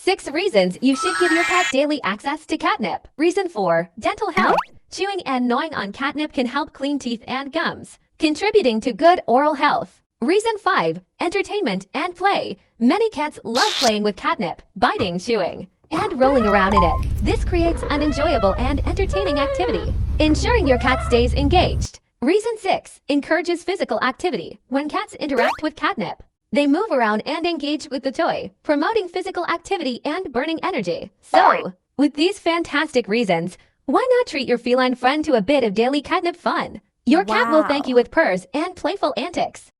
6 reasons you should give your cat daily access to catnip. Reason 4. Dental health. Chewing and gnawing on catnip can help clean teeth and gums, contributing to good oral health. Reason 5. Entertainment and play. Many cats love playing with catnip, biting, chewing, and rolling around in it. This creates an enjoyable and entertaining activity, ensuring your cat stays engaged. Reason 6. Encourages physical activity. When cats interact with catnip, they move around and engage with the toy, promoting physical activity and burning energy. So, with these fantastic reasons, why not treat your feline friend to a bit of daily catnip fun? Your cat will thank you with purrs and playful antics.